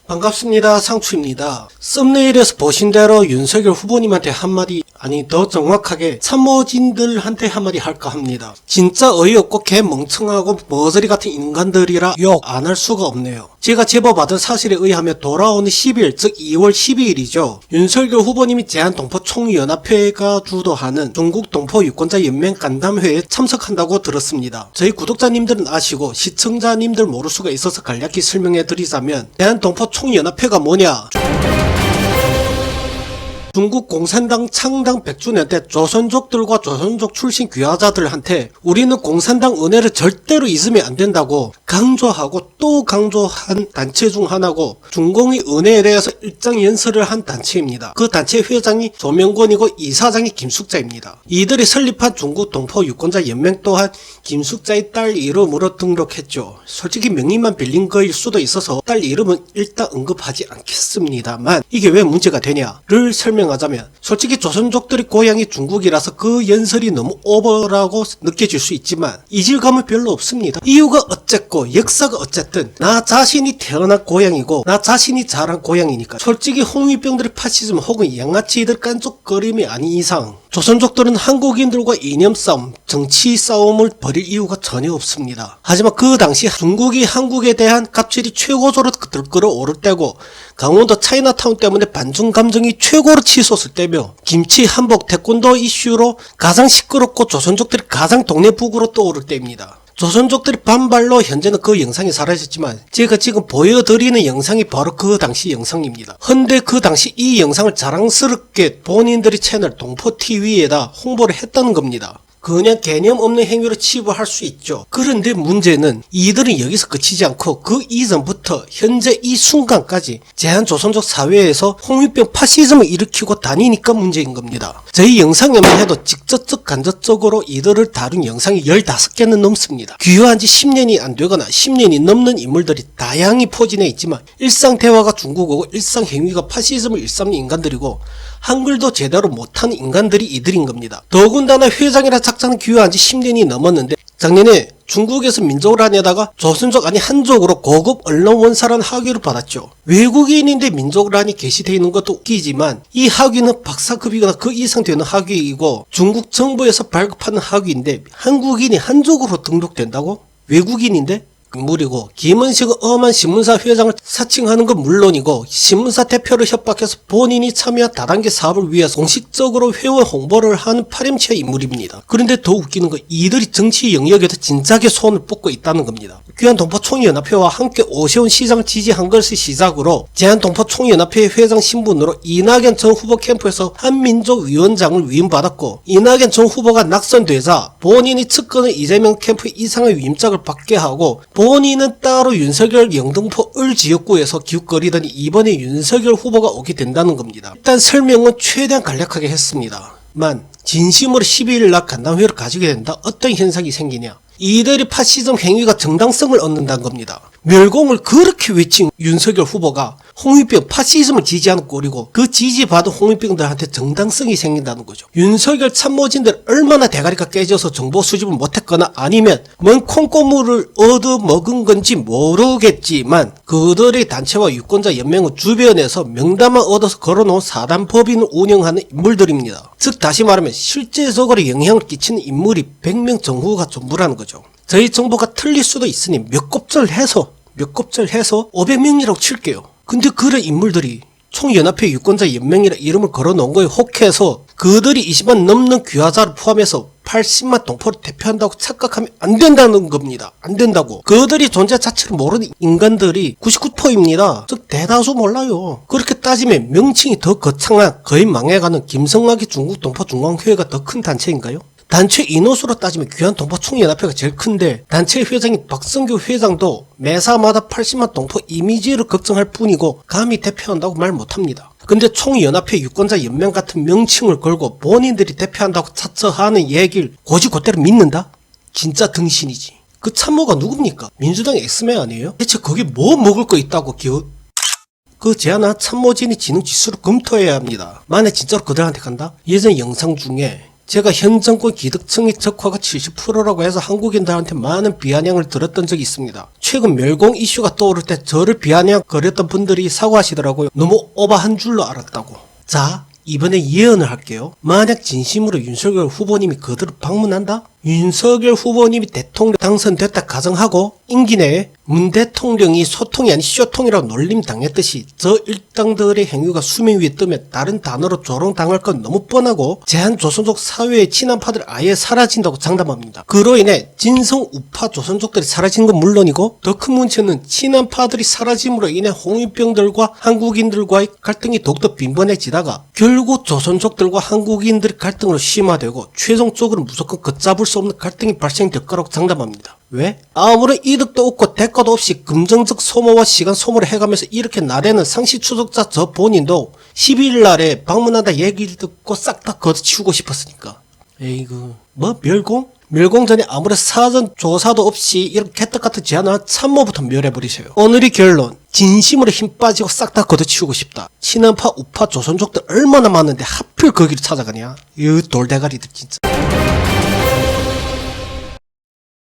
반갑습니다. 상추입니다. 썸네일에서 보신 대로 윤석열 후보님한테 한마디, 아니 더 정확하게 참모진들한테 한마디 할까 합니다. 진짜 어이없고 개멍청하고 머저리 같은 인간들이라 욕 안 할 수가 없네요. 제가 제보받은 사실에 의하면 돌아오는 10일, 즉 2월 12일이죠. 윤석열 후보님이 제한동포총연합회가 주도하는 중국 동포 유권자 연맹 간담회에 참석한다고 들었습니다. 저희 구독자님들은 아시고 시청자님들 모를 수가 있어서 간략히 설명해 드리자면, 제한동포총연합회가 뭐냐? 중국 공산당 창당 100주년 때 조선족들과 조선족 출신 귀화자들한테 우리는 공산당 은혜를 절대로 잊으면 안 된다고 강조하고 또 강조한 단체 중 하나고, 중공의 은혜에 대해서 일장 연설을 한 단체입니다. 그 단체 회장이 조명권이고 이사장이 김숙자입니다. 이들이 설립한 중국 동포 유권자 연맹 또한 김숙자의 딸 이름으로 등록했죠. 솔직히 명의만 빌린 거일 수도 있어서 딸 이름은 일단 언급하지 않겠습니다만, 이게 왜 문제가 되냐를 설명하자면, 솔직히 조선족들이 고향이 중국이라서 그 연설이 너무 오버라고 느껴질 수 있지만 이질감은 별로 없습니다. 이유가 어쨌고 역사가 어쨌든 나 자신이 태어난 고향이고 나 자신이 자란 고향이니까. 솔직히 홍위병들의 파시즘 혹은 양아치들 깐족거림이 아닌 이상 조선족들은 한국인들과 이념 싸움, 정치 싸움을 벌일 이유가 전혀 없습니다. 하지만 그 당시 중국이 한국에 대한 갑질이 최고조로 들끓어오를 때고, 강원도 차이나타운 때문에 반중 감정이 최고로 치솟을 때며, 김치 한복 태권도 이슈로 가장 시끄럽고 조선족들이 가장 동네북으로 떠오를 때입니다. 조선족들이 반발로 현재는 그 영상이 사라졌지만 제가 지금 보여드리는 영상이 바로 그 당시 영상입니다. 헌데 그 당시 이 영상을 자랑스럽게 본인들의 채널 동포TV에다 홍보를 했다는 겁니다. 그냥 개념 없는 행위로 치부할 수 있죠. 그런데 문제는 이들은 여기서 그치지 않고 그 이전부터 현재 이 순간까지 제한조선족 사회에서 홍위병 파시즘을 일으키고 다니니까 문제인 겁니다. 저희 영상에만 해도 직접적 간접적으로 이들을 다룬 영상이 15개는 넘습니다. 귀화한 지 10년이 안 되거나 10년이 넘는 인물들이 다양히 포진해 있지만 일상 대화가 중국어고 일상 행위가 파시즘을 일삼는 인간들이고 한글도 제대로 못하는 인간들이 이들인 겁니다. 더군다나 회장이라 작자는 귀화한 지 10년이 넘었는데 작년에 중국에서 민족란에다가 조선족 아니 한족으로 고급 언론 원사라는 학위를 받았죠. 외국인인데 민족란이 게시되어 있는 것도 웃기지만 이 학위는 박사급이거나 그 이상 되는 학위이고 중국 정부에서 발급하는 학위인데 한국인이 한족으로 등록된다고? 외국인인데? 무리고, 김은식은 엄한 신문사 회장을 사칭하는 건 물론이고 신문사 대표를 협박해서 본인이 참여한 다단계 사업을 위해서 공식적으로 회원 홍보를 하는 파렴치한 인물입니다. 그런데 더 웃기는 건 이들이 정치 영역에서 진작에 손을 뻗고 있다는 겁니다. 귀한동포총연합회와 함께 오세훈 시장을 지지한 것을 시작으로 제한동포총연합회 회장 신분으로 이낙연 전 후보 캠프에서 한민족위원장을 위임받았고, 이낙연 전 후보가 낙선되자 본인이 측근의 이재명 캠프 이상의 위임장을 받게 하고 본인은 따로 윤석열 영등포 을지역구에서 기웃거리더니 이번에 윤석열 후보가 오게 된다는 겁니다. 일단 설명은 최대한 간략하게 했습니다만, 진심으로 12일 날 간담회를 가지게 된다. 어떤 현상이 생기냐? 이들이 파시즘 행위가 정당성을 얻는다는 겁니다. 멸공을 그렇게 외친 윤석열 후보가 홍위병 파시즘을 지지하는 꼴이고 그 지지받은 홍위병들한테 정당성이 생긴다는 거죠. 윤석열 참모진들 얼마나 대가리가 깨져서 정보 수집을 못했거나 아니면 뭔 콩고물을 얻어먹은 건지 모르겠지만 그들의 단체와 유권자 연맹은 주변에서 명단만 얻어서 걸어놓은 사단법인을 운영하는 인물들입니다. 즉 다시 말하면 실제적으로 영향을 끼치는 인물이 100명 정도가 전부라는 거죠. 저희 정보가 틀릴 수도 있으니 몇 곱절 해서 500명이라고 칠게요. 근데 그런 인물들이 총연합회 유권자 연맹이라 이름을 걸어놓은 거에 혹해서 그들이 20만 넘는 귀화자를 포함해서 80만 동포를 대표한다고 착각하면 안 된다는 겁니다. 안 된다고. 그들이 존재 자체를 모르는 인간들이 99%입니다. 즉 대다수 몰라요. 그렇게 따지면 명칭이 더 거창한 거의 망해가는 김성학의 중국 동포 중앙회가 더 큰 단체인가요? 단체 인원수로 따지면 귀한동포총연합회가 제일 큰데 단체 회장인 박성규 회장도 매사마다 80만 동포 이미지를 걱정할 뿐이고 감히 대표한다고 말 못합니다. 근데 총연합회 유권자 연맹 같은 명칭을 걸고 본인들이 대표한다고 차처하는 얘기를 고지고대로 믿는다? 진짜 등신이지. 그 참모가 누굽니까? 민주당 엑스맨 아니에요? 대체 거기 뭐 먹을 거 있다고 그 제안한 참모진의 지능 지수를 검토해야 합니다. 만약 진짜로 그들한테 간다? 예전 영상 중에 제가 현 정권 기득층의 적화가 70%라고 해서 한국인들한테 많은 비아냥을 들었던 적이 있습니다. 최근 멸공 이슈가 떠오를 때 저를 비아냥거렸던 분들이 사과하시더라고요. 너무 오버한 줄로 알았다고. 자, 이번에 예언을 할게요. 만약 진심으로 윤석열 후보님이 그들을 방문한다? 윤석열 후보님이 대통령 당선됐다 가정하고 임기 내에 문 대통령이 소통이 아닌 쇼통이라고 놀림 당했듯이 저 일당들의 행위가 수면 위에 뜨면 다른 단어로 조롱당할 건 너무 뻔하고 제한조선족 사회의 친한파들 아예 사라진다고 장담합니다. 그로 인해 진성 우파 조선족들이 사라진 건 물론이고 더 큰 문제는 친한파들이 사라짐으로 인해 홍위병들과 한국인들과의 갈등이 더욱더 빈번해지다가 결국 조선족들과 한국인들의 갈등으로 심화되고 최종적으로 무조건 걷잡을 수 없는 갈등이 발생될 거라고 장담합니다. 왜? 아무런 이득도 없고 대가도 없이 금전적 소모와 시간 소모를 해가면서 이렇게 나대는 상시 추적자 저 본인도 12일 날에 방문한다 얘기를 듣고 싹 다 걷어치우고 싶었으니까. 에이구, 뭐 멸공? 멸공 전에 아무런 사전 조사도 없이 이런 개떡같은 제안을 참모부터 멸해버리세요. 오늘의 결론, 진심으로 힘 빠지고 싹 다 걷어치우고 싶다. 친한파 우파 조선족들 얼마나 많은데 하필 거기를 찾아가냐. 이 돌대가리들 진짜.